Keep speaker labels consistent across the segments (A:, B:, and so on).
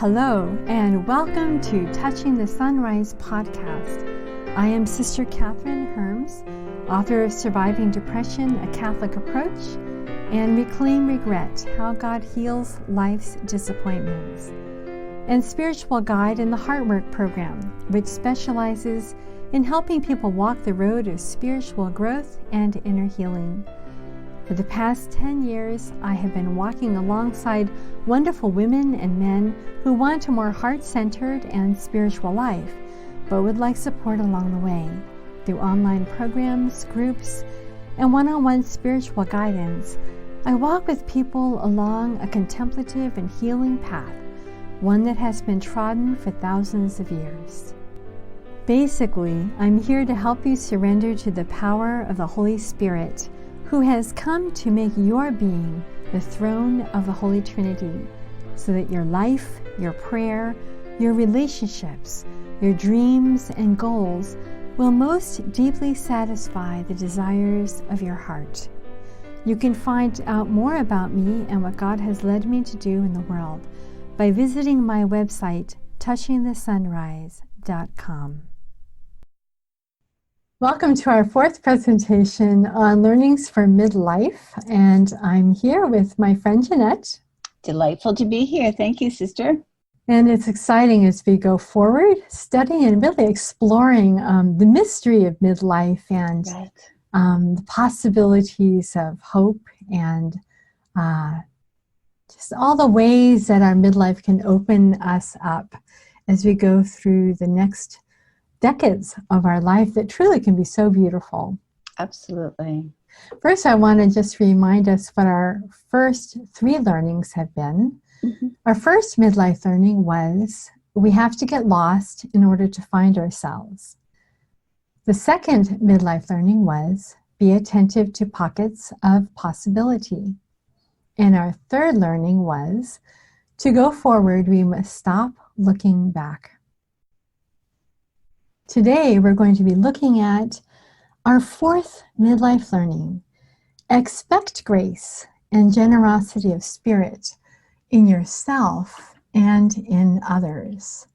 A: Hello, and welcome to Touching the Sunrise podcast. I am Sister Catherine Herms, author of Surviving Depression, A Catholic Approach, and Reclaim Regret, How God Heals Life's Disappointments, and spiritual guide in the Heartwork program, which specializes in helping people walk the road of spiritual growth and inner healing. For the past 10 years, I have been walking alongside wonderful women and men who want a more heart-centered and spiritual life, but would like support along the way through online programs, groups, and one-on-one spiritual guidance. I walk with people along a contemplative and healing path, one that has been trodden for thousands of years. Basically, I'm here to help you surrender to the power of the Holy Spirit, who has come to make your being the throne of the Holy Trinity, so that your life, your prayer, your relationships, your dreams and goals will most deeply satisfy the desires of your heart. You can find out more about me and what God has led me to do in the world by visiting my website, touchingthesunrise.com. Welcome to our fourth presentation on learnings for midlife, and I'm here with my friend Jeanette.
B: Delightful to be here. Thank you, sister.
A: And it's exciting as we go forward, studying and really exploring the mystery of midlife and the possibilities of hope and just all the ways that our midlife can open us up as we go through the next decades of our life that truly can be so beautiful.
B: Absolutely.
A: First, I want to just remind us what our first three learnings have been. Mm-hmm. Our first midlife learning was we have to get lost in order to find ourselves. The second midlife learning was be attentive to pockets of possibility. And our third learning was to go forward, we must stop looking back. Today, we're going to be looking at our fourth midlife learning. Expect grace and generosity of spirit in yourself and in others.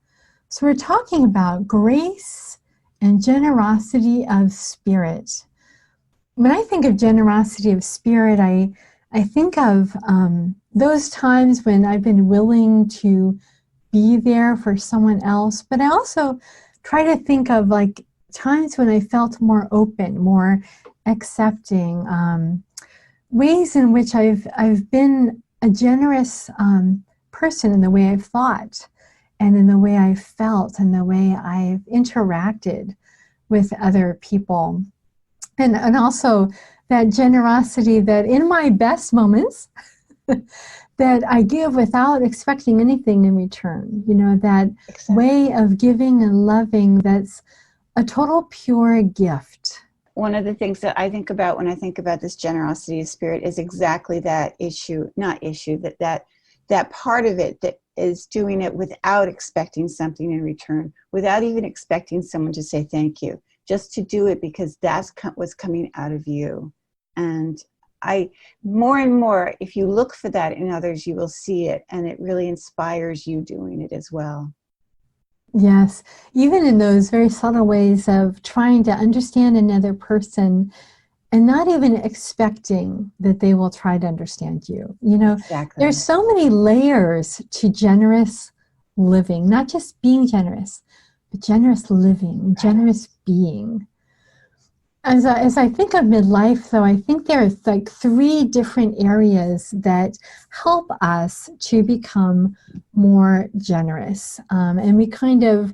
A: So we're talking about grace and generosity of spirit. When I think of generosity of spirit, I think of those times when I've been willing to be there for someone else, but I also try to think of like times when I felt more open, more accepting, ways in which I've been a generous person in the way I've thought and in the way I've felt and the way I've interacted with other people. And also that generosity that in my best moments that I give without expecting anything in return. You know, that way of giving and loving that's a total pure gift.
B: One of the things that I think about when I think about this generosity of spirit is exactly that that part of it that is doing it without expecting something in return, without even expecting someone to say thank you, just to do it because that's what's coming out of you. And more and more, if you look for that in others, you will see it, and it really inspires you doing it as well.
A: Yes, even in those very subtle ways of trying to understand another person and not even expecting that they will try to understand you. You know,
B: exactly.
A: There's so many layers to generous living, not just being generous, but generous living, generous being. As I think of midlife, though, I think there are like three different areas that help us to become more generous. And we kind of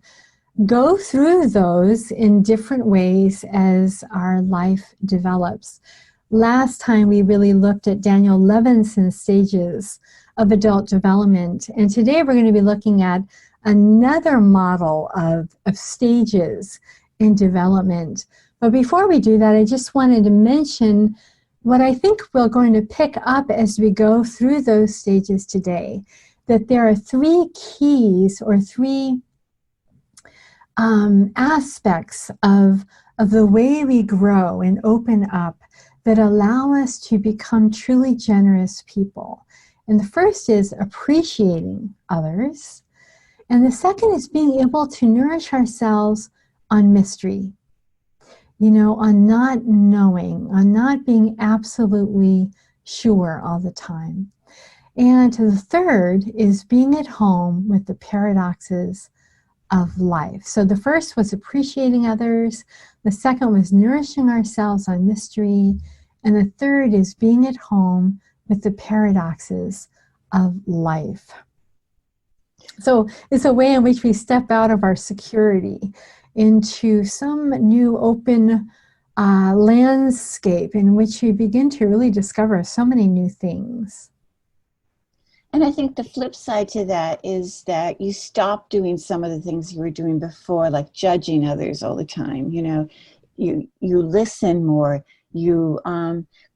A: go through those in different ways as our life develops. Last time we really looked at Daniel Levinson's stages of adult development. And today we're going to be looking at another model of stages in development. But before we do that, I just wanted to mention what I think we're going to pick up as we go through those stages today, that there are three keys or three aspects of the way we grow and open up that allow us to become truly generous people. And the first is appreciating others. And the second is being able to nourish ourselves on mystery, on not knowing, on not being absolutely sure all the time. And the third is being at home with the paradoxes of life. So the first was appreciating others, the second was nourishing ourselves on mystery, and the third is being at home with the paradoxes of life. So it's a way in which we step out of our security into some new open landscape in which we begin to really discover so many new things.
B: And I think the flip side to that is that you stop doing some of the things you were doing before, like judging others all the time. You listen more. You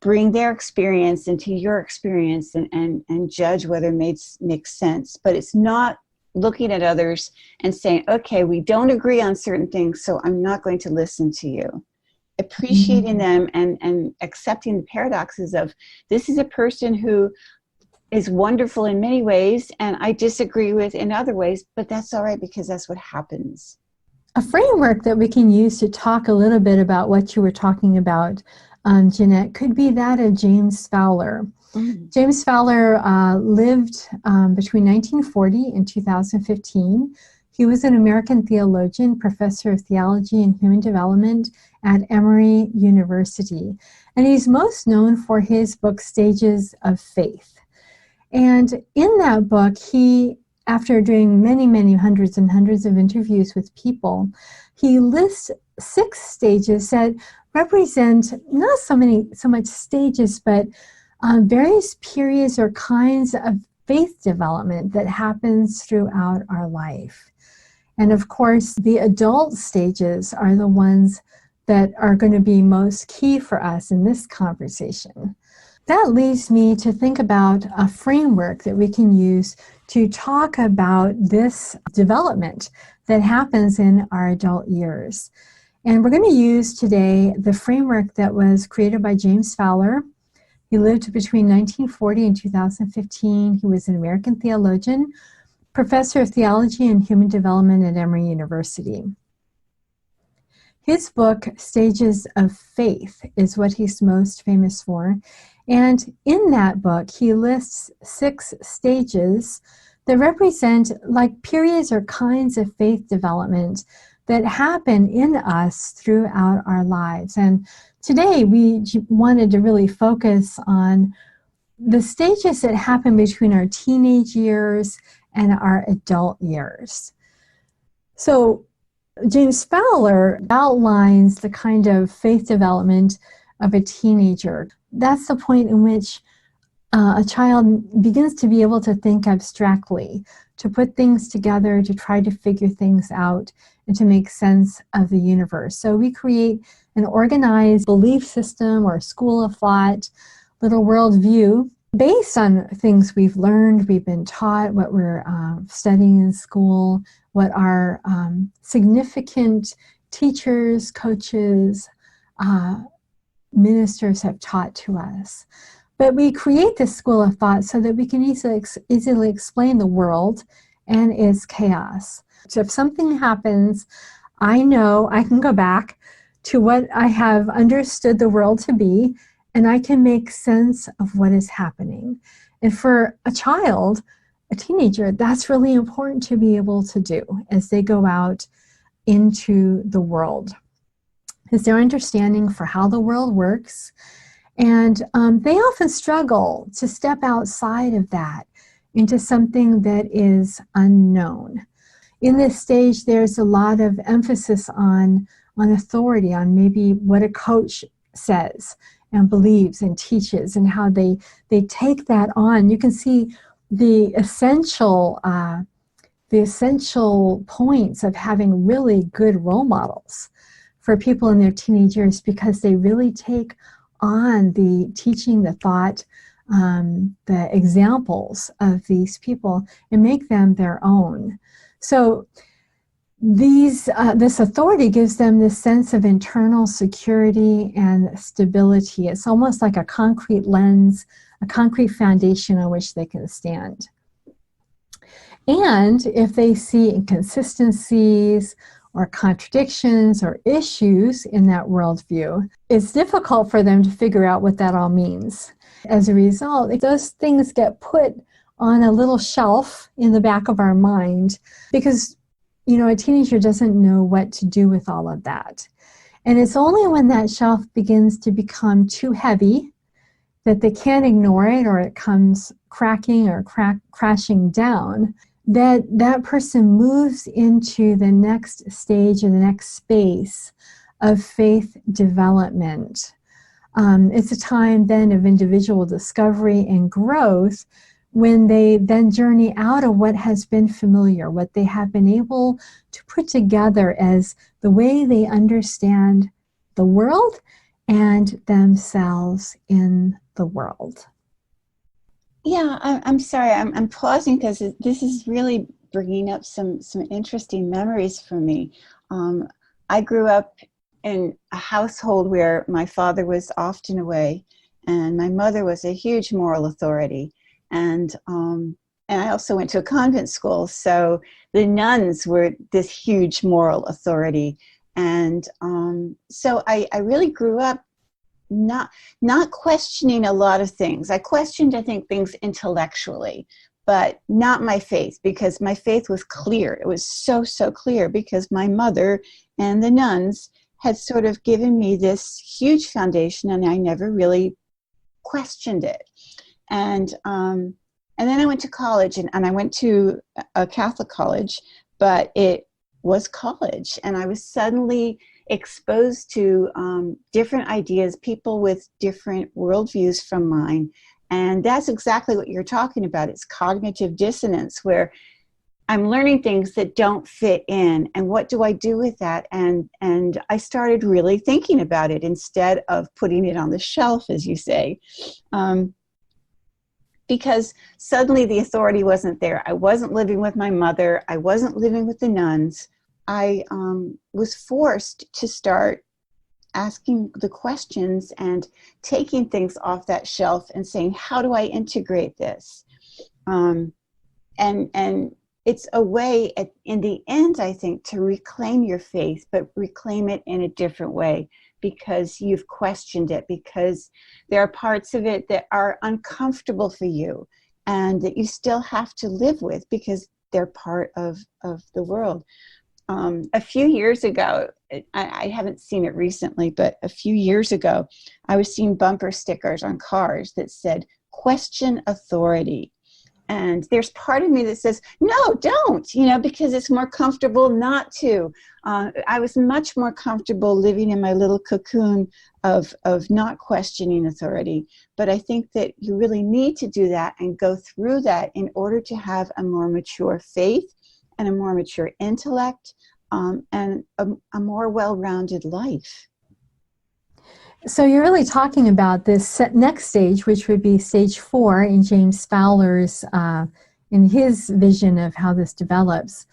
B: bring their experience into your experience and judge whether it makes sense. But it's not looking at others and saying, okay, we don't agree on certain things, so I'm not going to listen to you. Appreciating them and accepting the paradoxes of, this is a person who is wonderful in many ways and I disagree with in other ways, but that's all right because that's what happens.
A: A framework that we can use to talk a little bit about what you were talking about, Jeanette, could be that of James Fowler. James Fowler lived between 1940 and 2015. He was an American theologian, professor of theology and human development at Emory University. And he's most known for his book, Stages of Faith. And in that book, he, after doing many, many hundreds and hundreds of interviews with people, he lists 6 stages that represent not so much stages, but various periods or kinds of faith development that happens throughout our life. And of course, the adult stages are the ones that are going to be most key for us in this conversation. That leads me to think about a framework that we can use to talk about this development that happens in our adult years. And we're going to use today the framework that was created by James Fowler. He lived between 1940 and 2015. He was an American theologian, professor of theology and human development at Emory University. His book, Stages of Faith, is what he's most famous for. And in that book, he lists 6 stages that represent like periods or kinds of faith development that happen in us throughout our lives. And today we wanted to really focus on the stages that happen between our teenage years and our adult years. So James Fowler outlines the kind of faith development of a teenager. That's the point in which a child begins to be able to think abstractly, to put things together, to try to figure things out, and to make sense of the universe. So we create an organized belief system or school of thought, little worldview, based on things we've learned, we've been taught, what we're studying in school, what our significant teachers, coaches, ministers have taught to us. But we create this school of thought so that we can easily explain the world and its chaos. So if something happens, I know I can go back to what I have understood the world to be, and I can make sense of what is happening. And for a child, a teenager, that's really important to be able to do as they go out into the world. Is their understanding for how the world works. And they often struggle to step outside of that into something that is unknown. In this stage, there's a lot of emphasis on authority, on maybe what a coach says and believes and teaches and how they take that on. You can see the essential points of having really good role models for people in their teenage years, because they really take on the teaching, the thought, the examples of these people and make them their own. So this authority gives them this sense of internal security and stability. It's almost like a concrete lens, a concrete foundation on which they can stand. And if they see inconsistencies or contradictions or issues in that worldview, it's difficult for them to figure out what that all means. As a result, those things get put on a little shelf in the back of our mind because, a teenager doesn't know what to do with all of that. And it's only when that shelf begins to become too heavy that they can't ignore it, or it comes cracking or crashing down, that person moves into the next stage or the next space of faith development. It's a time then of individual discovery and growth, when they then journey out of what has been familiar, what they have been able to put together as the way they understand the world and themselves in the world.
B: Yeah, I'm sorry. I'm pausing because this is really bringing up some interesting memories for me. I grew up in a household where my father was often away, and my mother was a huge moral authority. And I also went to a convent school, so the nuns were this huge moral authority. And so I really grew up not questioning a lot of things. I questioned, I think, things intellectually, but not my faith, because my faith was clear. It was so clear, because my mother and the nuns had sort of given me this huge foundation, and I never really questioned it. And then I went to college, and I went to a Catholic college, but it was college, and I was suddenly exposed to different ideas, people with different worldviews from mine. And that's exactly what you're talking about. It's cognitive dissonance, where I'm learning things that don't fit in. And what do I do with that? And I started really thinking about it instead of putting it on the shelf, as you say. Because suddenly the authority wasn't there. I wasn't living with my mother. I wasn't living with the nuns. I was forced to start asking the questions and taking things off that shelf and saying, how do I integrate this? And it's a way, in the end, I think, to reclaim your faith, but reclaim it in a different way, because you've questioned it, because there are parts of it that are uncomfortable for you and that you still have to live with because they're part of the world. A few years ago, I haven't seen it recently, but a few years ago, I was seeing bumper stickers on cars that said, question authority. And there's part of me that says, no, don't, because it's more comfortable not to. I was much more comfortable living in my little cocoon of not questioning authority. But I think that you really need to do that and go through that in order to have a more mature faith and a more mature intellect, and a more well-rounded life.
A: So you're really talking about this next stage, which would be stage 4 in James Fowler's, in his vision of how this develops.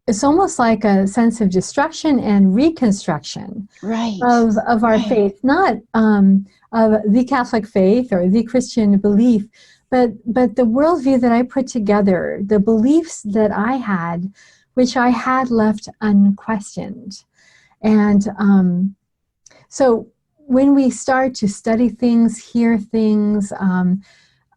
A: It's almost like a sense of destruction and reconstruction of our faith, not of the Catholic faith or the Christian belief, but the worldview that I put together, the beliefs that I had, which I had left unquestioned. And so when we start to study things, hear things,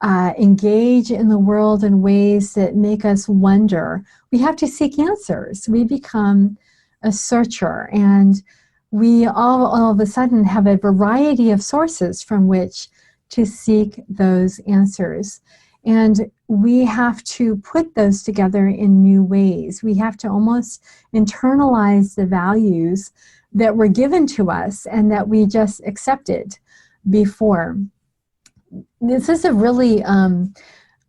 A: engage in the world in ways that make us wonder, we have to seek answers. We become a searcher, and we all of a sudden have a variety of sources from which to seek those answers. And we have to put those together in new ways. We have to almost internalize the values that were given to us and that we just accepted before. This is a really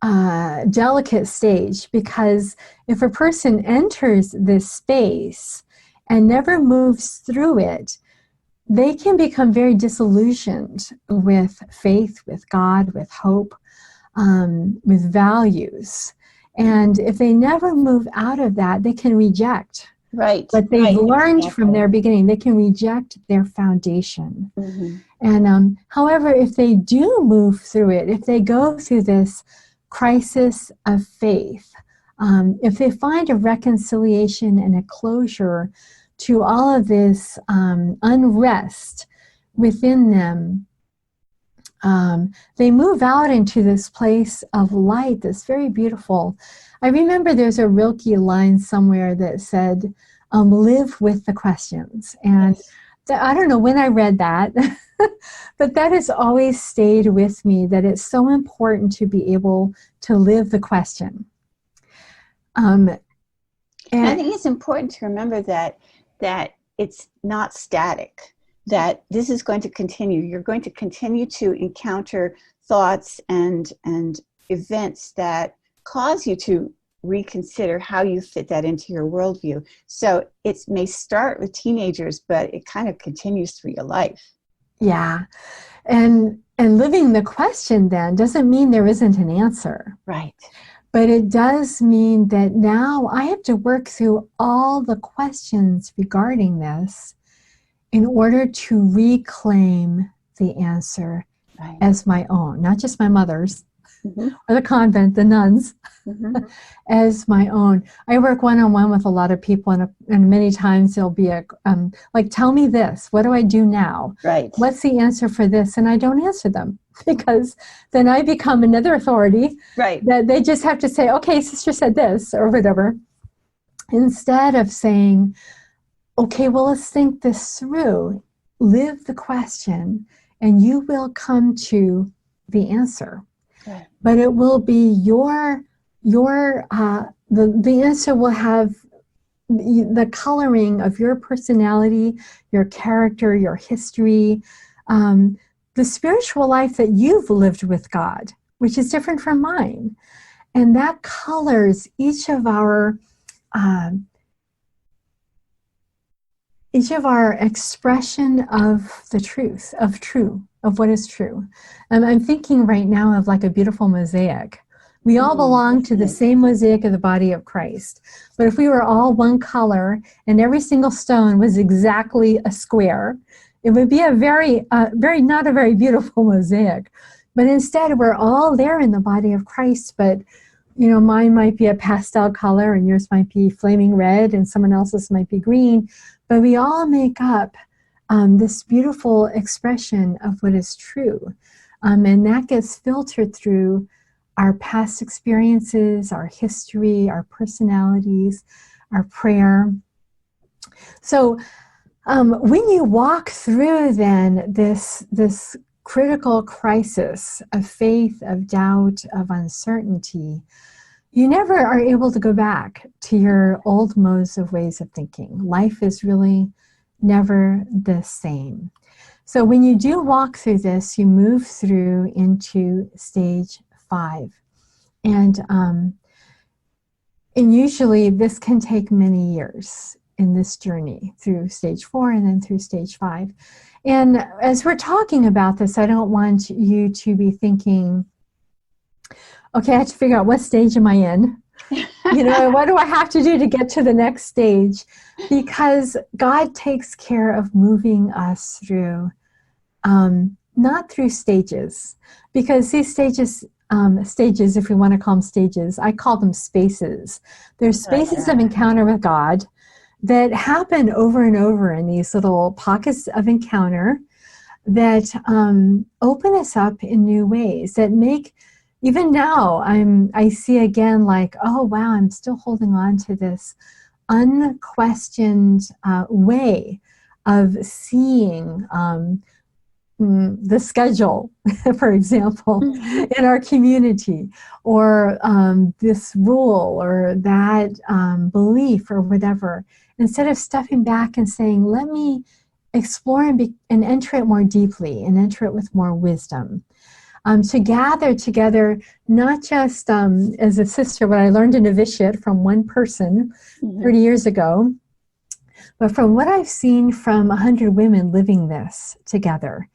A: delicate stage, because if a person enters this space and never moves through it, they can become very disillusioned with faith, with God, with hope, with values. And if they never move out of that, they can reject what they've learned from their beginning. They can reject their foundation. Mm-hmm. And however, if they do move through it, if they go through this crisis of faith, if they find a reconciliation and a closure to all of this unrest within them, they move out into this place of light that's very beautiful. I remember there's a Rilke line somewhere that said, live with the questions. And I don't know when I read that, but that has always stayed with me, that it's so important to be able to live the question. And
B: I think it's important to remember that it's not static, that this is going to continue. You're going to continue to encounter thoughts and events that cause you to reconsider how you fit that into your worldview. So it may start with teenagers, but it kind of continues through your life.
A: Yeah. And living the question then doesn't mean there isn't an answer.
B: Right.
A: But it does mean that now I have to work through all the questions regarding this in order to reclaim the answer as my own, not just my mother's or the convent, the nuns, as my own. I work one-on-one with a lot of people, and many times there'll be like, tell me this, what do I do now?
B: Right.
A: What's the answer for this? And I don't answer them, because then I become another authority.
B: Right.
A: That they just have to say, okay, sister said this, or whatever, instead of saying, okay, well, let's think this through. Live the question, and you will come to the answer.
B: Right.
A: But it will be the answer will have the coloring of your personality, your character, your history, the spiritual life that you've lived with God, which is different from mine. And that colors each of our expression of the truth, of what is true. I'm thinking right now of like a beautiful mosaic. We all belong to the same mosaic of the body of Christ. But if we were all one color and every single stone was exactly a square, it would be a very not a very beautiful mosaic. But instead, we're all there in the body of Christ, but mine might be a pastel color and yours might be flaming red and someone else's might be green. But we all make up this beautiful expression of what is true. And that gets filtered through our past experiences, our history, our personalities, our prayer. So when you walk through then this critical crisis of faith, of doubt, of uncertainty, you never are able to go back to your old modes of ways of thinking. Life is really never the same. So when you do walk through this, you move through into stage 5. And usually this can take many years in this journey through stage 4 and then through stage 5. And as we're talking about this, I don't want you to be thinking, okay, I have to figure out what stage am I in? What do I have to do to get to the next stage? Because God takes care of moving us through, not through stages. Because these stages, if we want to call them stages, I call them spaces. There's spaces of encounter with God that happen over and over in these little pockets of encounter that open us up in new ways, that make, even now, I see again like, oh wow, I'm still holding on to this unquestioned way of seeing the schedule, for example, in our community, or this rule or that belief or whatever, instead of stepping back and saying, let me explore and enter it more deeply and enter it with more wisdom. To gather together, not just as a sister, what I learned in novitiate from one person 30 years ago, but from what I've seen from 100 women living this together.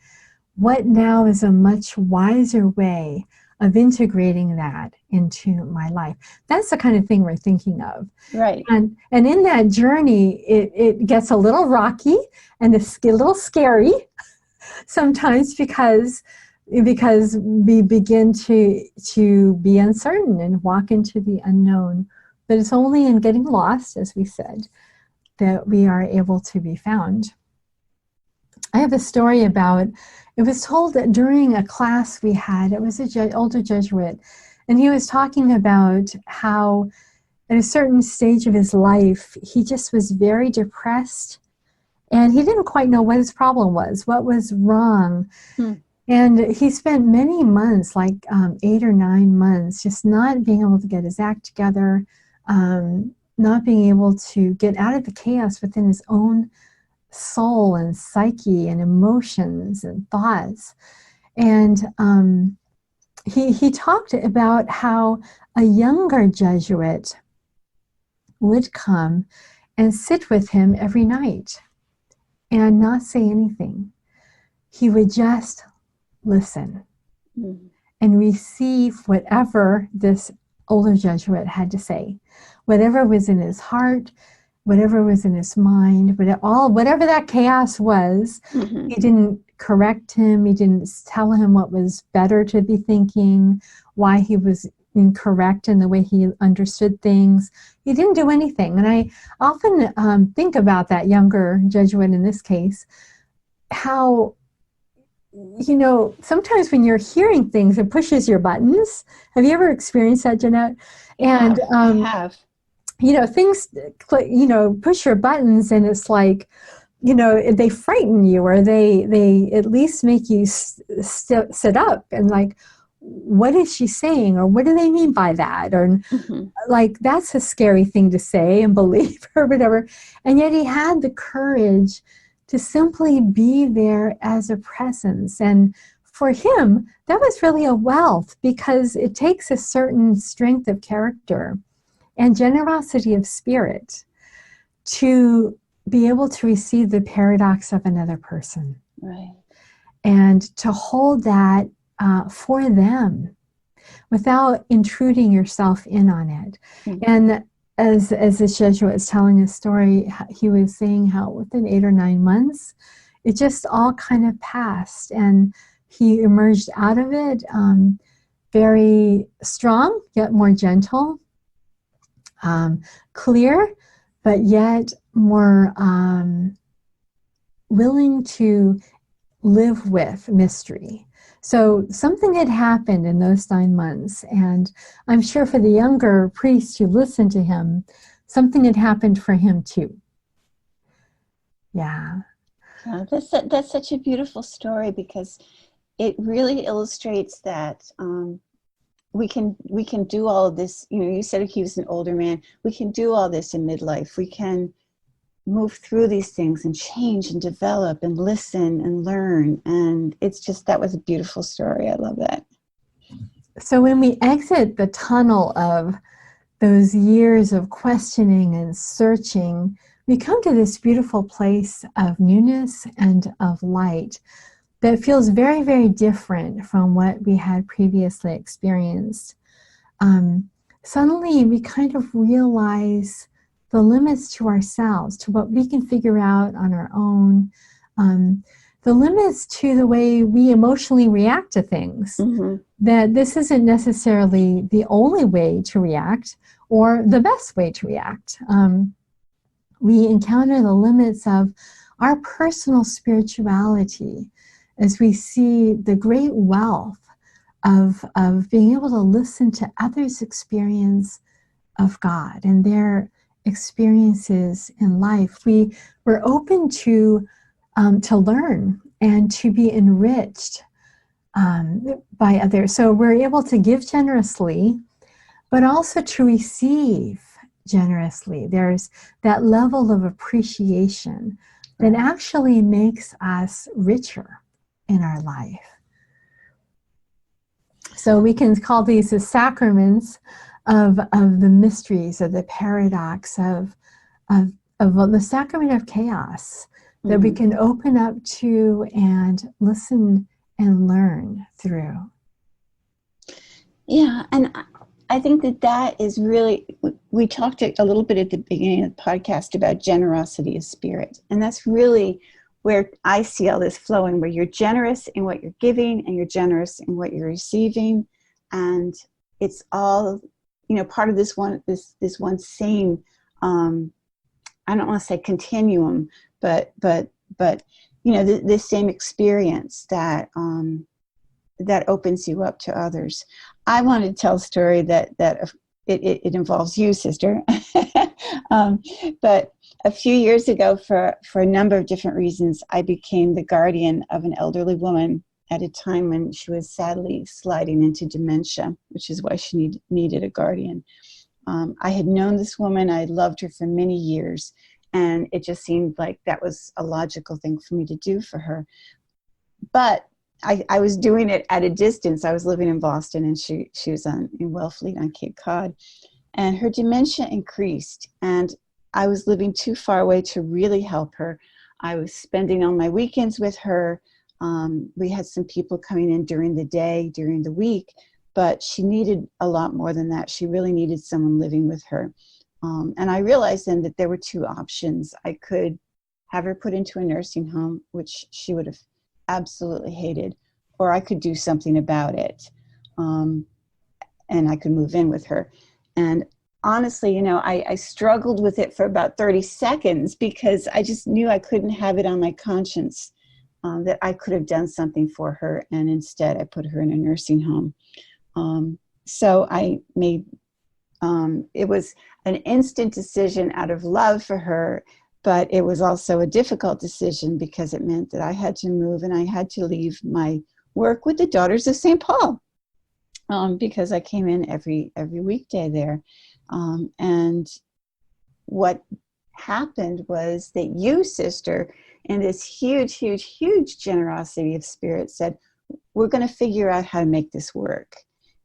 A: What now is a much wiser way of integrating that into my life? That's the kind of thing we're thinking of.
B: Right.
A: And in that journey, it gets a little rocky and a little scary sometimes because we begin to be uncertain and walk into the unknown But it's only in getting lost, as we said, that we are able to be found. I have a story about, it was told that during a class we had, it was an older Jesuit, and he was talking about how at a certain stage of his life, he just was very depressed, and he didn't quite know what his problem was, what was wrong. And he spent many months, like 8 or 9 months, just not being able to get his act together, not being able to get out of the chaos within his own soul and psyche and emotions and thoughts. And he talked about how a younger Jesuit would come and sit with him every night and not say anything. He would just listen and receive whatever this older Jesuit had to say, whatever was in his heart, whatever was in his mind, whatever that chaos was. He didn't correct him. He didn't tell him what was better to be thinking, why he was incorrect in the way he understood things. He didn't do anything. And I often think about that younger Jesuit in this case, how, you know, sometimes when you're hearing things, it pushes your buttons. Have you ever experienced that, Jeanette? And
B: I have.
A: You know, things, you know, push your buttons, and it's like, you know, they frighten you, or they at least make you sit up and like, what is she saying? Or what do they mean by that? Or like, that's a scary thing to say and believe or whatever. And yet he had the courage to simply be there as a presence. And for him, that was really a wealth, because it takes a certain strength of character and generosity of spirit to be able to receive the paradox of another person.
B: Right.
A: And to hold that for them without intruding yourself in on it. And as the Jesuit was telling his story, he was saying how within 8 or 9 months, it just all kind of passed, and he emerged out of it very strong, yet more gentle, clear, but yet more willing to live with mystery. So something had happened in those 9 months, and I'm sure for the younger priest who listened to him, something had happened for him too. Yeah.
B: That's such a beautiful story, because it really illustrates that we can do all of this. You know, you said he was an older man. We can do all this in midlife. We can move through these things and change and develop and listen and learn. And it's just, that was a beautiful story. I love that.
A: So when we exit the tunnel of those years of questioning and searching, we come to this beautiful place of newness and of light that feels very, very different from what we had previously experienced. Suddenly we kind of realize the limits to ourselves, to what we can figure out on our own, the limits to the way we emotionally react to things, that this isn't necessarily the only way to react or the best way to react. We encounter the limits of our personal spirituality as we see the great wealth of being able to listen to others' experience of God and their experiences in life. We're open to learn and to be enriched by others. So we're able to give generously, but also to receive generously. There's that level of appreciation that actually makes us richer in our life. So we can call these the sacraments of the mysteries, of the paradox, of the sacrament of chaos that we can open up to and listen and learn through.
B: Yeah, and I think that is really, we talked a little bit at the beginning of the podcast about generosity of spirit, and that's really where I see all this flowing, where you're generous in what you're giving and you're generous in what you're receiving, and it's all part of this one same, I don't want to say continuum, but this same experience that opens you up to others. I want to tell a story that it involves you, sister. But a few years ago, for a number of different reasons, I became the guardian of an elderly woman at a time when she was sadly sliding into dementia, which is why she needed a guardian. I had known this woman. I loved her for many years, and it just seemed like that was a logical thing for me to do for her. But I was doing it at a distance. I was living in Boston, and she was in Wellfleet on Cape Cod, and her dementia increased, and I was living too far away to really help her. I was spending all my weekends with her. We had some people coming in during the day, during the week, but she needed a lot more than that. She really needed someone living with her. And I realized then that there were two options. I could have her put into a nursing home, which she would have absolutely hated, or I could do something about it. And I could move in with her. And honestly, I struggled with it for about 30 seconds because I just knew I couldn't have it on my conscience that I could have done something for her. And instead, I put her in a nursing home. So I made, it was an instant decision out of love for her, but it was also a difficult decision because it meant that I had to move and I had to leave my work with the Daughters of St. Paul because I came in every weekday there. And what happened was that you, sister, in this huge, huge, huge generosity of spirit said, we're going to figure out how to make this work.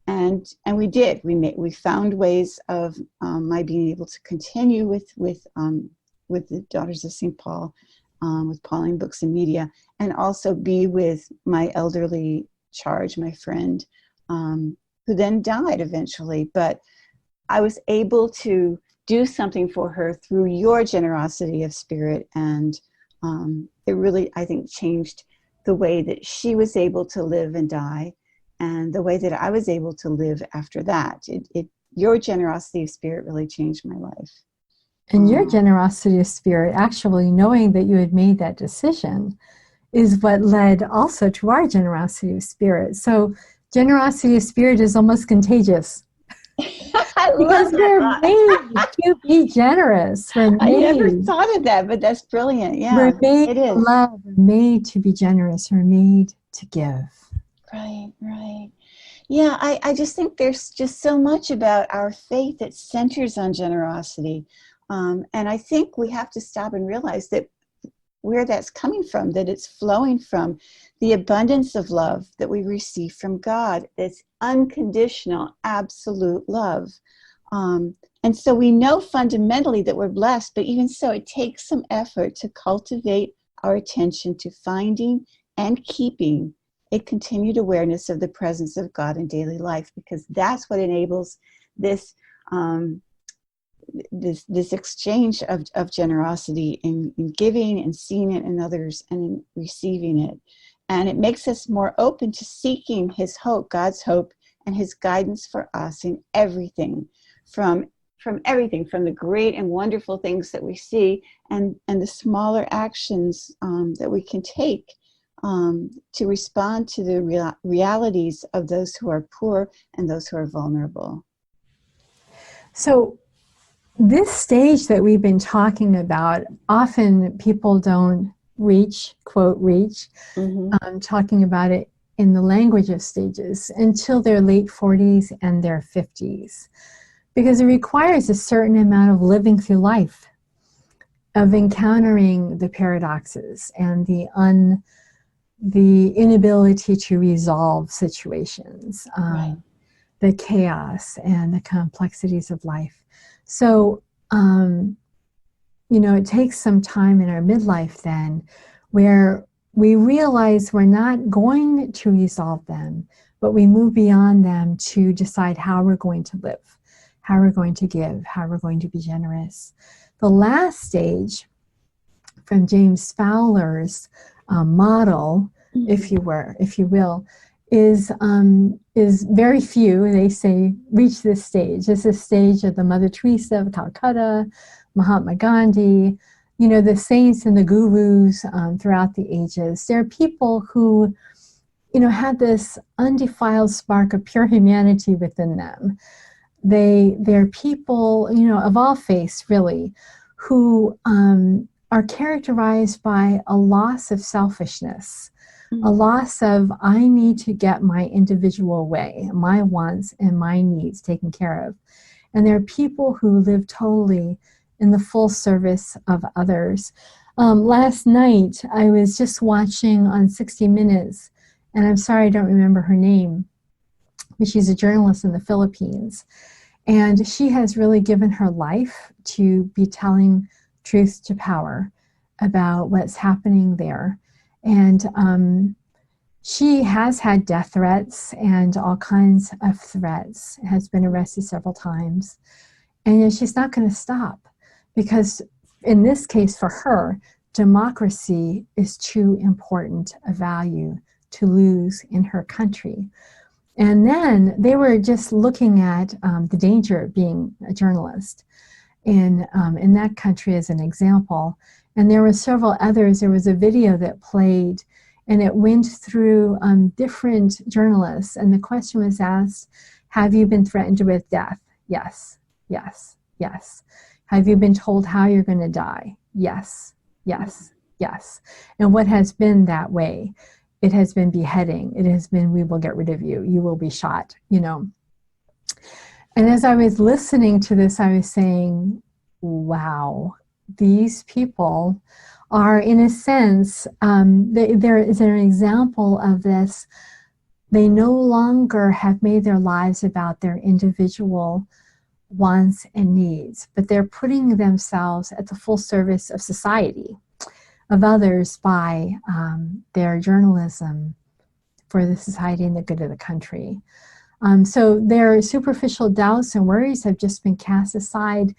B: And we did. We found ways of my being able to continue with the Daughters of St. Paul, with Pauline Books and Media, and also be with my elderly charge, my friend, who then died eventually. But I was able to do something for her through your generosity of spirit, and it really, I think, changed the way that she was able to live and die, and the way that I was able to live after that. Your generosity of spirit really changed my life.
A: And your generosity of spirit, actually knowing that you had made that decision, is what led also to our generosity of spirit. So generosity of spirit is almost contagious. Because we're made to be generous. I
B: never thought of that, but that's brilliant. Yeah,
A: we're made to love. We're made to be generous. We're made to give.
B: Right. Yeah, I just think there's just so much about our faith that centers on generosity. And I think we have to stop and realize that where that's coming from, that it's flowing from the abundance of love that we receive from God. It's unconditional, absolute love. And so we know fundamentally that we're blessed, but even so, it takes some effort to cultivate our attention to finding and keeping a continued awareness of the presence of God in daily life, because that's what enables this this exchange of generosity in giving and seeing it in others and in receiving it. And it makes us more open to seeking his hope, God's hope, and his guidance for us in everything, from everything, from the great and wonderful things that we see and the smaller actions that we can take to respond to the realities of those who are poor and those who are vulnerable.
A: So this stage that we've been talking about, often people don't reach, quote, reach, talking about it in the language of stages until their late 40s and their 50s, because it requires a certain amount of living through life, of encountering the paradoxes and the inability to resolve situations, the chaos and the complexities of life. So, it takes some time in our midlife then where we realize we're not going to resolve them, but we move beyond them to decide how we're going to live, how we're going to give, how we're going to be generous. The last stage from James Fowler's model, if you will, is very few, they say, reach this stage. It's a stage of the Mother Teresa of Calcutta, Mahatma Gandhi, the saints and the gurus throughout the ages. There are people who, had this undefiled spark of pure humanity within them. They're people, of all faiths, really, who are characterized by a loss of selfishness, a loss of, I need to get my individual way, my wants and my needs taken care of. And there are people who live totally in the full service of others. Last night, I was just watching on 60 Minutes, and I'm sorry I don't remember her name, but she's a journalist in the Philippines. And she has really given her life to be telling truth to power about what's happening there. And she has had death threats and all kinds of threats, has been arrested several times. And yet she's not going to stop, because in this case for her, democracy is too important a value to lose in her country. And then they were just looking at the danger of being a journalist in that country as an example. And there were several others. There was a video that played, and it went through different journalists. And the question was asked, have you been threatened with death? Yes, yes, yes. Have you been told how you're going to die? Yes, yes, yes. And what has been that way? It has been beheading. It has been, we will get rid of you. You will be shot, And as I was listening to this, I was saying, wow, these people are, in a sense, there is an example of this. They no longer have made their lives about their individual wants and needs, but they're putting themselves at the full service of society, of others, by their journalism for the society and the good of the country. So their superficial doubts and worries have just been cast aside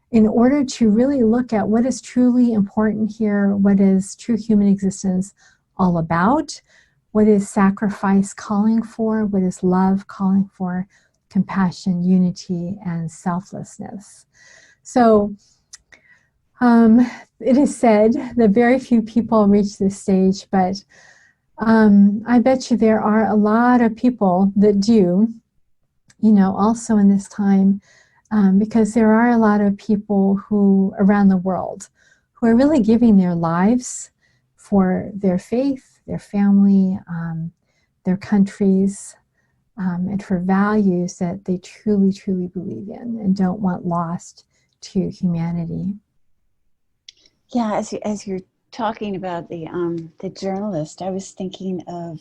A: in order to really look at what is truly important here, what is true human existence all about, what is sacrifice calling for, what is love calling for, compassion, unity, and selflessness. So it is said that very few people reach this stage, but I bet you there are a lot of people that do, also in this time, because there are a lot of people who, around the world, who are really giving their lives for their faith, their family, their countries, and for values that they truly, truly believe in and don't want lost to humanity.
B: Yeah, as you're talking about the journalist, I was thinking of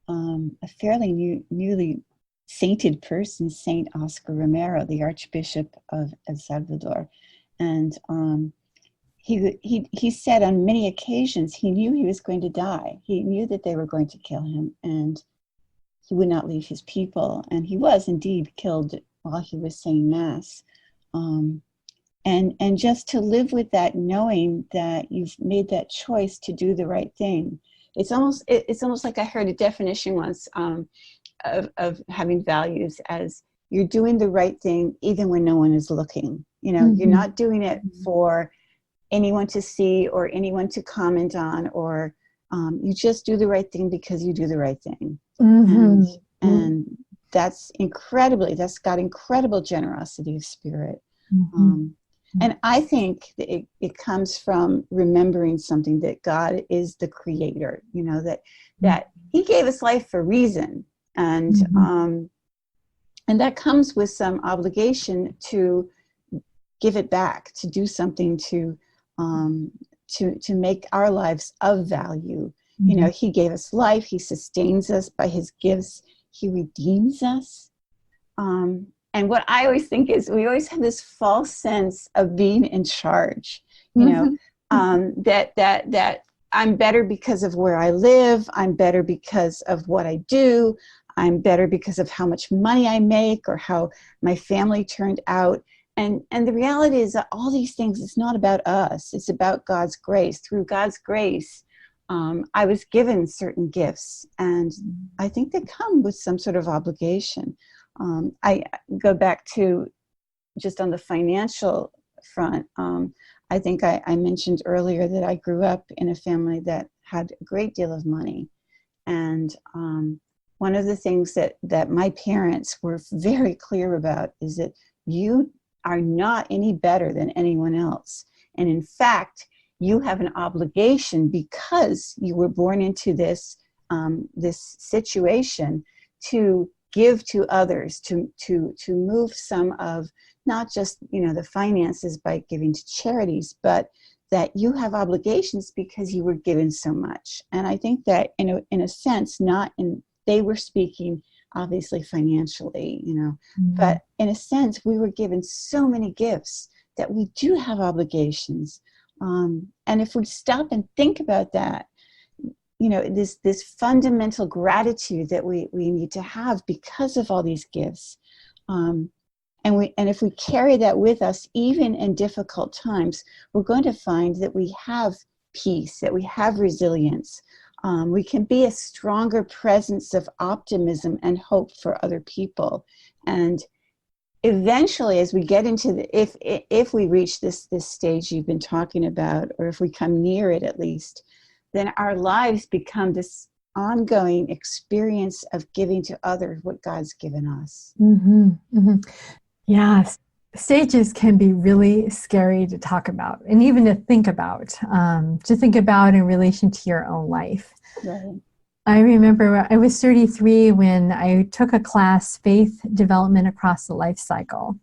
B: a fairly newly sainted person, Saint Oscar Romero, the Archbishop of El Salvador, and he said on many occasions he knew he was going to die. He knew that they were going to kill him, and he would not leave his people. And he was indeed killed while he was saying Mass. And just to live with that, knowing that you've made that choice to do the right thing. It's almost like I heard a definition once of having values as you're doing the right thing even when no one is looking.
A: Mm-hmm.
B: You're not doing it for anyone to see or anyone to comment on, or you just do the right thing because you do the right thing.
A: Mm-hmm.
B: And that's got incredible generosity of spirit.
A: Mm-hmm.
B: And I think that it comes from remembering something, that God is the creator, that he gave us life for a reason. And and that comes with some obligation to give it back, to do something to make our lives of value. He gave us life, he sustains us by his gifts, he redeems us. And what I always think is we always have this false sense of being in charge, that I'm better because of where I live. I'm better because of what I do. I'm better because of how much money I make or how my family turned out. And the reality is that all these things, it's not about us. It's about God's grace. Through God's grace, I was given certain gifts, and I think they come with some sort of obligation. I go back to just on the financial front. I think I mentioned earlier that I grew up in a family that had a great deal of money. And one of the things that my parents were very clear about is that you are not any better than anyone else. And in fact, you have an obligation, because you were born into this this situation, to give to others, to move some of not just the finances by giving to charities, but that you have obligations because you were given so much. And I think that in a sense, they were speaking obviously financially, but in a sense, we were given so many gifts that we do have obligations. And if we stop and think about that, this fundamental gratitude that we need to have because of all these gifts. And if we carry that with us, even in difficult times, we're going to find that we have peace, that we have resilience. We can be a stronger presence of optimism and hope for other people. And eventually, as we get into if we reach this stage you've been talking about, or if we come near it at least, then our lives become this ongoing experience of giving to others what God's given us.
A: Mm-hmm, mm-hmm. Yes, stages can be really scary to talk about, and even to think about in relation to your own life.
B: Right.
A: I remember I was 33 when I took a class, Faith Development Across the Life Cycle.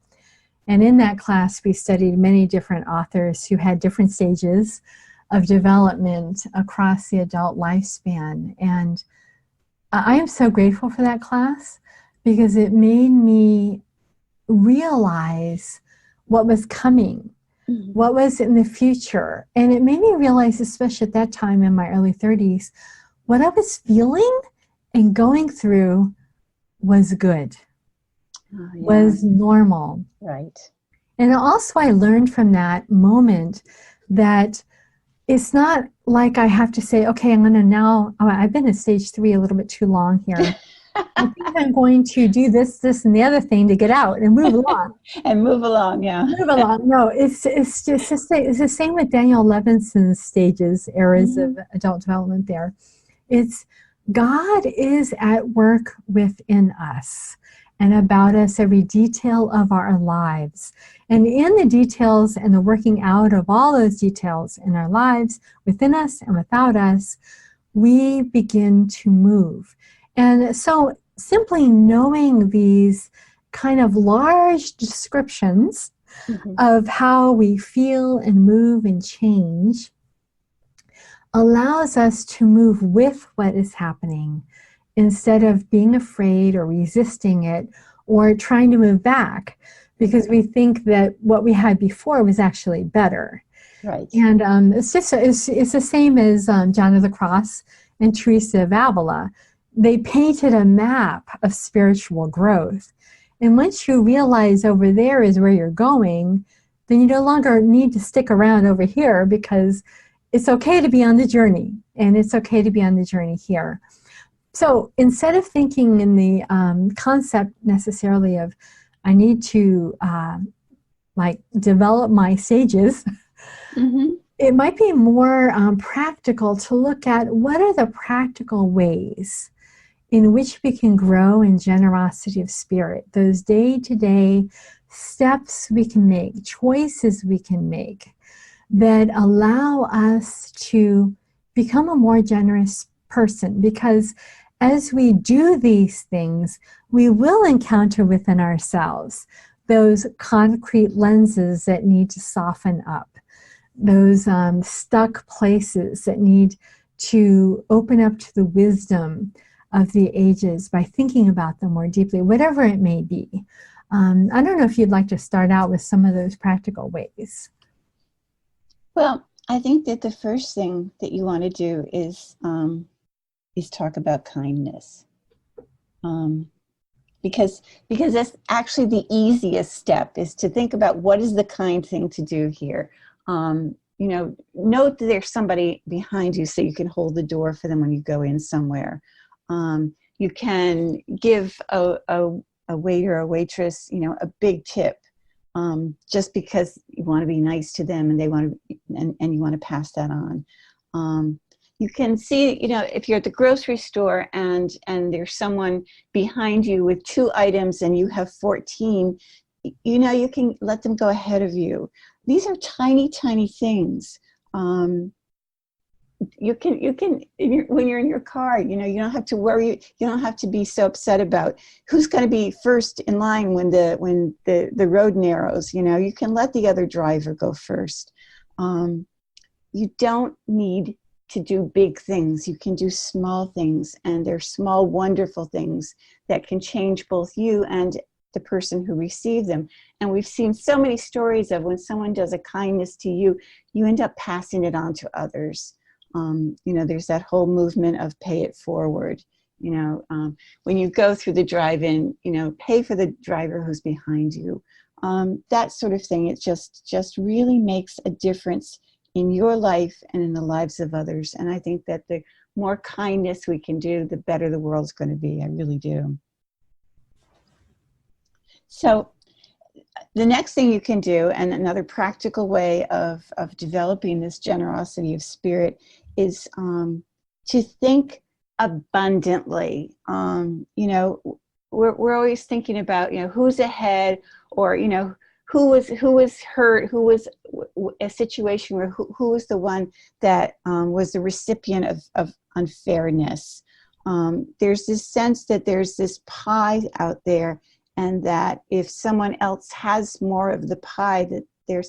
A: And in that class, we studied many different authors who had different stages of development across the adult lifespan. And I am so grateful for that class, because it made me realize what was coming, what was in the future. And it made me realize, especially at that time in my early 30s, what I was feeling and going through was good, was normal.
B: Right.
A: And also I learned from that moment that it's not like I have to say, okay, I've been at stage 3 a little bit too long here. I think I'm going to do this, and the other thing to get out and move along.
B: Move along.
A: Move along. No, it's the same with Daniel Levinson's stages, eras of adult development there. It's God is at work within us and about us, every detail of our lives. And in the details and the working out of all those details in our lives, within us and without us, we begin to move. And so simply knowing these kind of large descriptions of how we feel and move and change allows us to move with what is happening, instead of being afraid or resisting it or trying to move back, because we think that what we had before was actually better.
B: Right.
A: And it's the same as John of the Cross and Teresa of Avila. They painted a map of spiritual growth. And once you realize over there is where you're going, then you no longer need to stick around over here, because it's okay to be on the journey, and it's okay to be on the journey here. So instead of thinking in the concept necessarily of I need to develop my stages, it might be more practical to look at what are the practical ways in which we can grow in generosity of spirit, those day-to-day steps we can make, choices we can make that allow us to become a more generous person. Because as we do these things, we will encounter within ourselves those concrete lenses that need to soften up, those stuck places that need to open up to the wisdom of the ages by thinking about them more deeply, whatever it may be. I don't know if you'd like to start out with some of those practical ways.
B: Well, I think that the first thing that you want to do is talk about kindness, because that's actually the easiest step, is to think about what is the kind thing to do here. note that there's somebody behind you so you can hold the door for them when you go in somewhere. You can give a waiter or waitress, a big tip, just because you want to be nice to them and they want to, and you want to pass that on. You can see, if you're at the grocery store and there's someone behind you with 2 items and you have 14, you can let them go ahead of you. These are tiny, tiny things. You can when you're in your car, you don't have to worry. You don't have to be so upset about who's going to be first in line when the road narrows. You can let the other driver go first. You don't need to do big things. You can do small things, and they're small, wonderful things that can change both you and the person who received them. And we've seen so many stories of when someone does a kindness to you, you end up passing it on to others. There's that whole movement of pay it forward. When you go through the drive-in, pay for the driver who's behind you. That sort of thing. It just really makes a difference in your life and in the lives of others. And I think that the more kindness we can do, the better the world's going to be. I really do. So the next thing you can do, and another practical way of developing this generosity of spirit, is to think abundantly. We're always thinking about, who's ahead, or, who was hurt, who was a situation where who was the one that was the recipient of unfairness. There's this sense that there's this pie out there, and that if someone else has more of the pie, that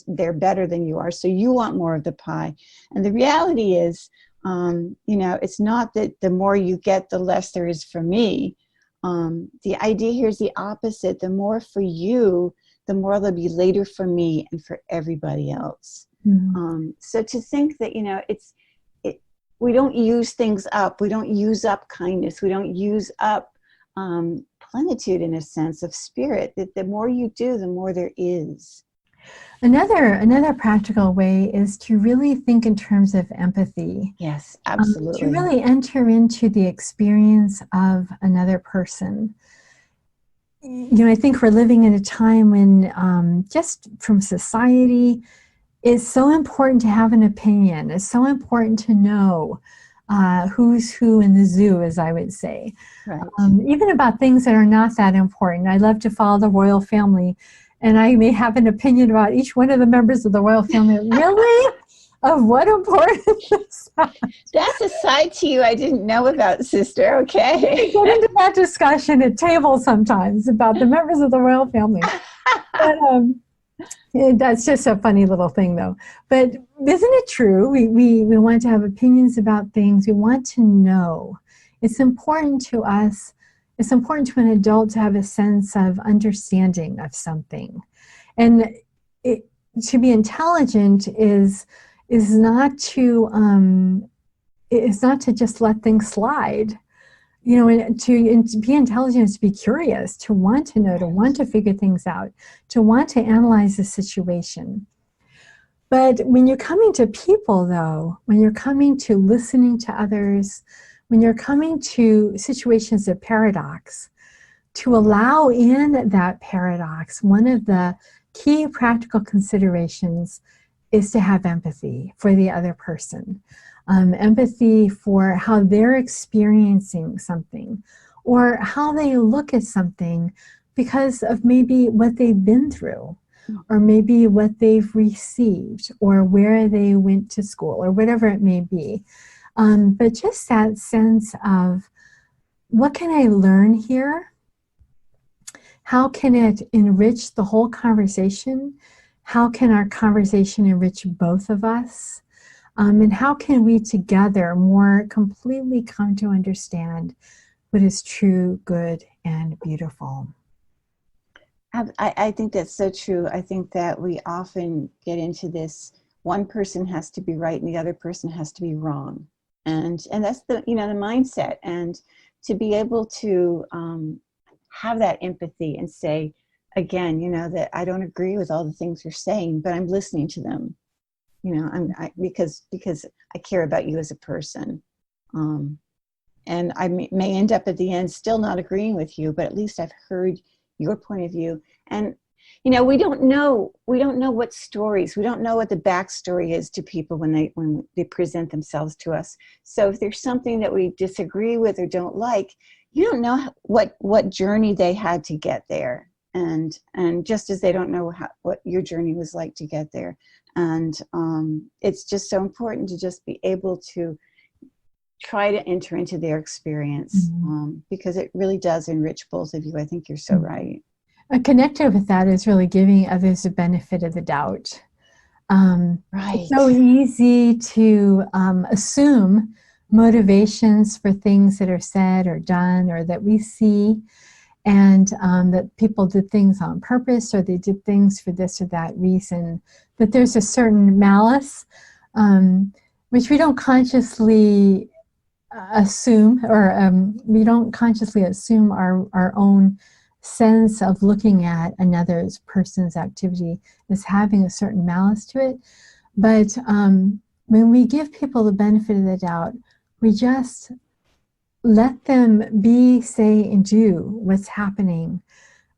B: they're better than you are, so you want more of the pie. And the reality is, it's not that the more you get, the less there is for me. The idea here is the opposite. The more for you, the more there'll be later for me and for everybody else. Mm-hmm. So to think that, we don't use things up. We don't use up kindness. We don't use up plenitude, in a sense, of spirit. That the more you do, the more there is.
A: Another practical way is to really think in terms of empathy.
B: Yes, absolutely.
A: To really enter into the experience of another person. I think we're living in a time when just from society, it's so important to have an opinion. It's so important to know who's who in the zoo, as I would say. Right. Even about things that are not that important. I love to follow the royal family, and I may have an opinion about each one of the members of the royal family. Really? Of what importance?
B: That's a side to you I didn't know about, sister. Okay.
A: We get into that discussion at table sometimes about the members of the royal family. But that's just a funny little thing, though. But isn't it true? We want to have opinions about things. We want to know. It's important to us. It's important to an adult to have a sense of understanding of something. And to be intelligent is not to just let things slide. And to be intelligent is to be curious, to want to know, to want to figure things out, to want to analyze the situation. But when you're coming to people, though, when you're coming to listening to others, when you're coming to situations of paradox, to allow in that paradox, one of the key practical considerations is to have empathy for the other person. Empathy for how they're experiencing something, or how they look at something because of maybe what they've been through, or maybe what they've received, or where they went to school, or whatever it may be. But just that sense of, what can I learn here? How can it enrich the whole conversation? How can our conversation enrich both of us? And how can we together more completely come to understand what is true, good, and beautiful?
B: I think that's so true. I think that we often get into this, one person has to be right and the other person has to be wrong. And that's the mindset. And to be able to have that empathy and say, again, that I don't agree with all the things you're saying, but I'm listening to them. because I care about you as a person. And I may end up at the end still not agreeing with you, but at least I've heard your point of view. And we don't know what stories, we don't know what the backstory is to people when they present themselves to us. So if there's something that we disagree with or don't like, you don't know what journey they had to get there. And just as they don't know what your journey was like to get there. And it's just so important to just be able to try to enter into their experience, because it really does enrich both of you. I think you're so right.
A: Connected with that is really giving others the benefit of the doubt.
B: Right.
A: It's so easy to assume motivations for things that are said or done or that we see, and that people did things on purpose or they did things for this or that reason. But there's a certain malice, which we don't consciously assume, or we don't consciously assume our own sense of looking at another person's activity as having a certain malice to it. But when we give people the benefit of the doubt, we just let them be, say, and do what's happening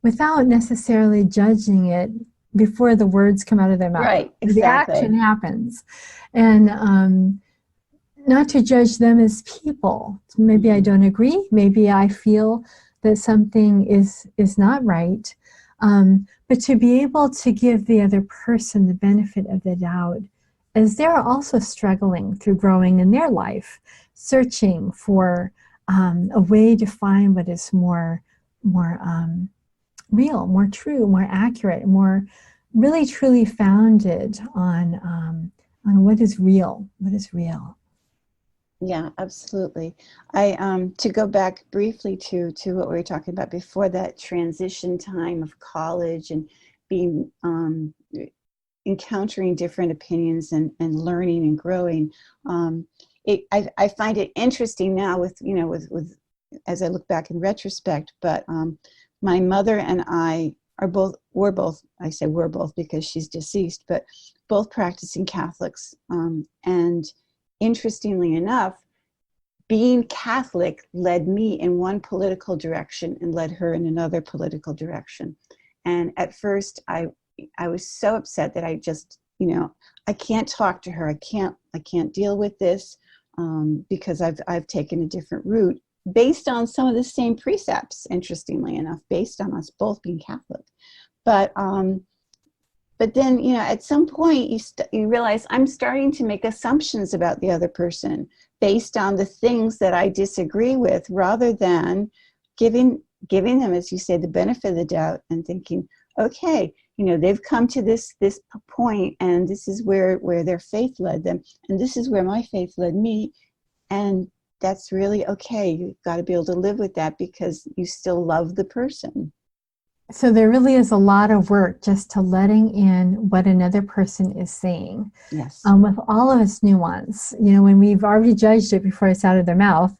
A: without necessarily judging it before the words come out of their mouth.
B: Right, exactly.
A: The action happens. And not to judge them as people. Maybe I don't agree. Maybe I feel that something is not right. But to be able to give the other person the benefit of the doubt as they're also struggling through growing in their life, searching for a way to find what is more real, more true, more accurate, more really truly founded on what is real,
B: Yeah, absolutely. I to go back briefly to what we were talking about before, that transition time of college and being encountering different opinions and learning and growing. I find it interesting now with as I look back in retrospect, but my mother and I were both, I say we're both because she's deceased, but both practicing Catholics. And interestingly enough, being Catholic led me in one political direction and led her in another political direction. And at first I was so upset that I just, I can't talk to her. I can't deal with this because I've taken a different route based on some of the same precepts, interestingly enough, based on us both being Catholic. But then, at some point you realize I'm starting to make assumptions about the other person based on the things that I disagree with, rather than giving them, as you say, the benefit of the doubt and thinking, okay, they've come to this point, and this is where their faith led them, and this is where my faith led me, and that's really okay. You've got to be able to live with that because you still love the person.
A: So there really is a lot of work just to letting in what another person is saying.
B: Yes.
A: With all of its nuance. When we've already judged it before it's out of their mouth,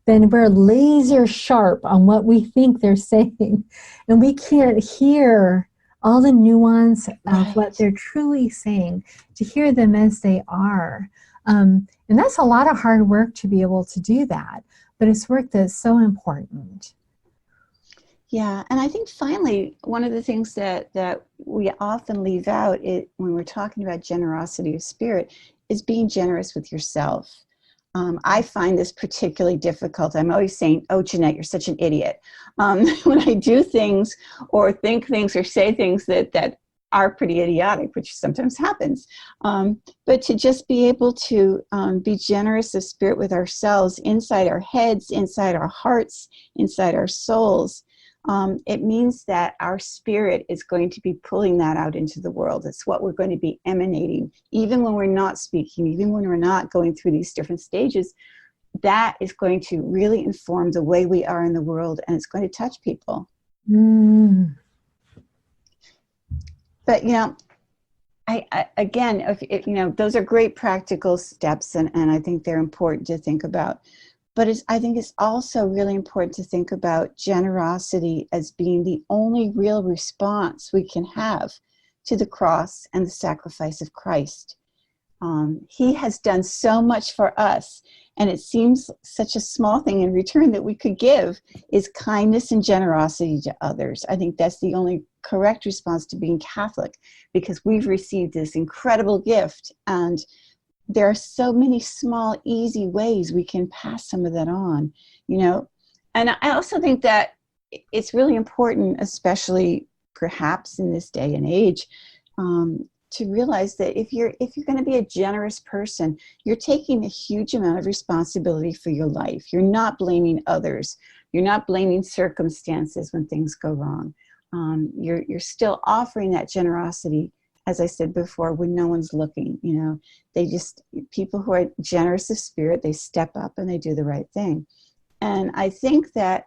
A: then we're laser sharp on what we think they're saying. And we can't hear all the nuance of what they're truly saying, to hear them as they are. And that's a lot of hard work to be able to do that. But it's work that's so important.
B: Yeah, and I think finally, one of the things that we often leave out when we're talking about generosity of spirit is being generous with yourself. I find this particularly difficult. I'm always saying, oh, Jeanette, you're such an idiot. When I do things or think things or say things that are pretty idiotic, which sometimes happens. But to just be able to be generous of spirit with ourselves, inside our heads, inside our hearts, inside our souls, it means that our spirit is going to be pulling that out into the world. It's what we're going to be emanating, even when we're not speaking, even when we're not going through these different stages. That is going to really inform the way we are in the world, and it's going to touch people. But I again, if those are great practical steps, and I think they're important to think about. But I think it's also really important to think about generosity as being the only real response we can have to the cross and the sacrifice of Christ. He has done so much for us. And it seems such a small thing in return that we could give is kindness and generosity to others. I think that's the only correct response to being Catholic, because we've received this incredible gift. And there are so many small, easy ways we can pass some of that on, you know. And I also think that it's really important, especially perhaps in this day and age, to realize that if you're going to be a generous person, you're taking a huge amount of responsibility for your life. You're not blaming others. You're not blaming circumstances when things go wrong. You're still offering that generosity, as I said before, when no one's looking. You know, people who are generous of spirit, they step up and they do the right thing. And I think that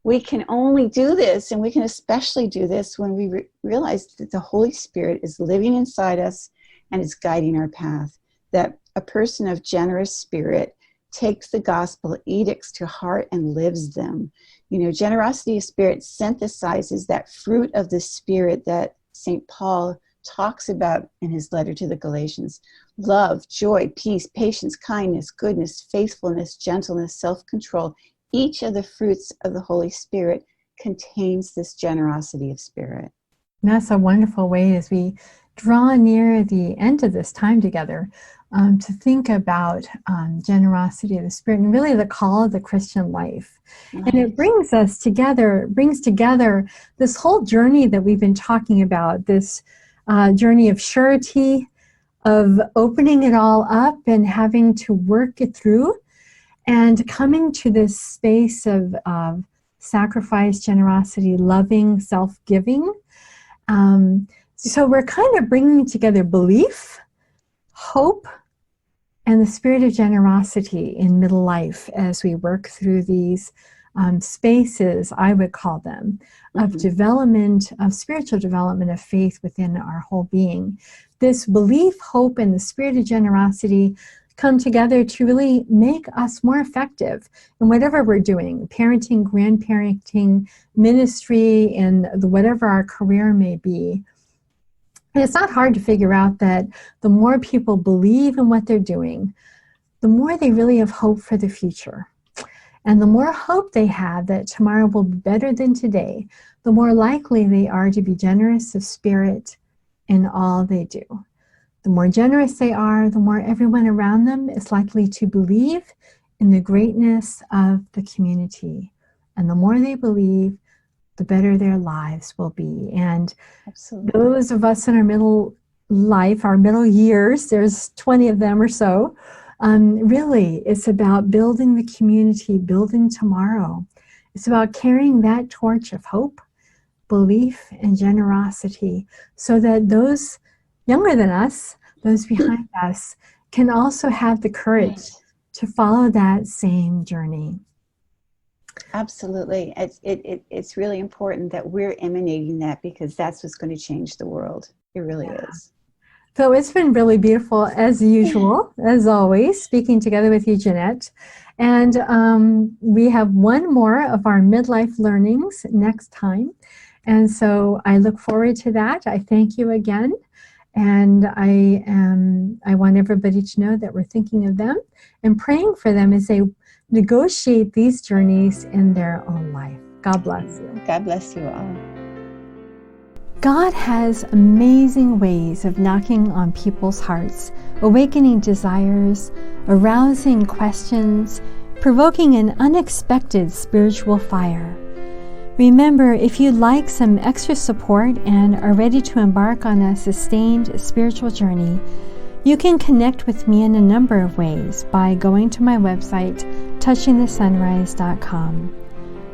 B: we can only do this, and we can especially do this when we realize that the Holy Spirit is living inside us and is guiding our path. That a person of generous spirit takes the gospel edicts to heart and lives them. You know, generosity of spirit synthesizes that fruit of the Spirit that St. Paul talks about in his letter to the Galatians: love, joy, peace, patience, kindness, goodness, faithfulness, gentleness, self-control. Each of the fruits of the Holy Spirit contains this generosity of spirit.
A: And that's a wonderful way, as we draw near the end of this time together, to think about generosity of the spirit and really the call of the Christian life. Nice. And it brings together this whole journey that we've been talking about, this journey of surety, of opening it all up and having to work it through, and coming to this space of sacrifice, generosity, loving, self-giving. So we're kind of bringing together belief, hope, and the spirit of generosity in middle life as we work through these spaces, I would call them, of development, of spiritual development of faith within our whole being. This belief, hope, and the spirit of generosity come together to really make us more effective in whatever we're doing, parenting, grandparenting, ministry, and whatever our career may be. And it's not hard to figure out that the more people believe in what they're doing, the more they really have hope for the future. And the more hope they have that tomorrow will be better than today, the more likely they are to be generous of spirit in all they do. The more generous they are, the more everyone around them is likely to believe in the greatness of the community. And the more they believe, the better their lives will be. And absolutely, those of us in our middle life, our middle years, there's 20 of them or so, really it's about building the community, building tomorrow. It's about carrying that torch of hope, belief, and generosity, so that those younger than us, those behind us, can also have the courage to follow that same journey.
B: Absolutely. It's really important that we're emanating that, because that's what's going to change the world. It really is.
A: So it's been really beautiful, as usual, as always, speaking together with you, Jeanette. And we have one more of our midlife learnings next time. And so I look forward to that. I thank you again. And I want everybody to know that we're thinking of them and praying for them as they negotiate these journeys in their own life. God bless you.
B: God bless you all.
A: God has amazing ways of knocking on people's hearts, awakening desires, arousing questions, provoking an unexpected spiritual fire. Remember, if you'd like some extra support and are ready to embark on a sustained spiritual journey, you can connect with me in a number of ways by going to my website, touchingthesunrise.com.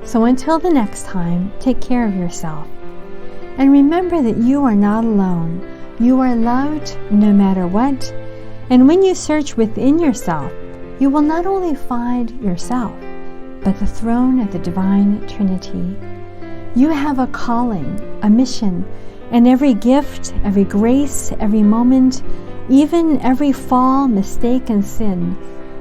A: So until the next time, take care of yourself. And remember that you are not alone. You are loved no matter what. And when you search within yourself, you will not only find yourself, but the throne of the divine Trinity. You have a calling, a mission, and every gift, every grace, every moment, even every fall, mistake, and sin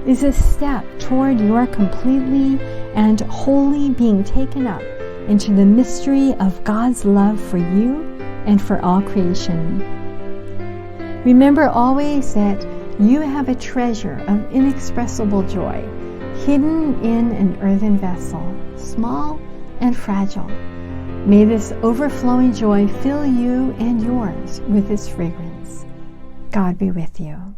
A: is a step toward your completely and wholly being taken up into the mystery of God's love for you and for all creation. Remember always that You have a treasure of inexpressible joy hidden in an earthen vessel, small and fragile. May this overflowing joy fill you and yours with its fragrance. God be with you.